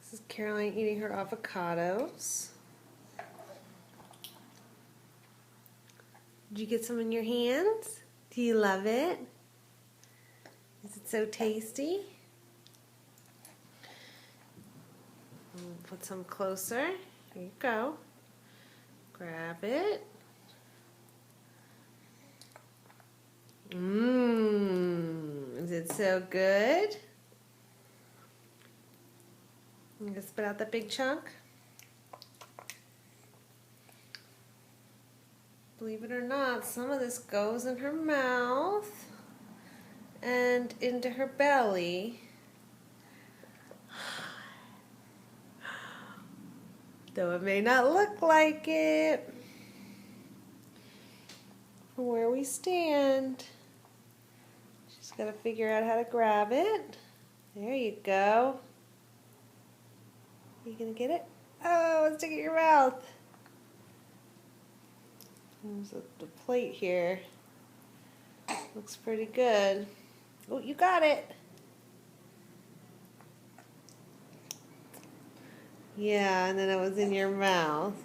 This is Caroline eating her avocados. Did you get some in your hands? Do you love it? Is it so tasty? Put some closer. Here you go. Grab it. Mmm. Is it so good? I'm gonna spit out that big chunk. Believe it or not, some of this goes in her mouth and into her belly. Though it may not look like it from where we stand. She's got to figure out how to grab it. There you go. Are you going to get it? Oh, let's stick it in your mouth. There's the plate here. Looks pretty good. Oh, you got it. Yeah, and then it was in your mouth.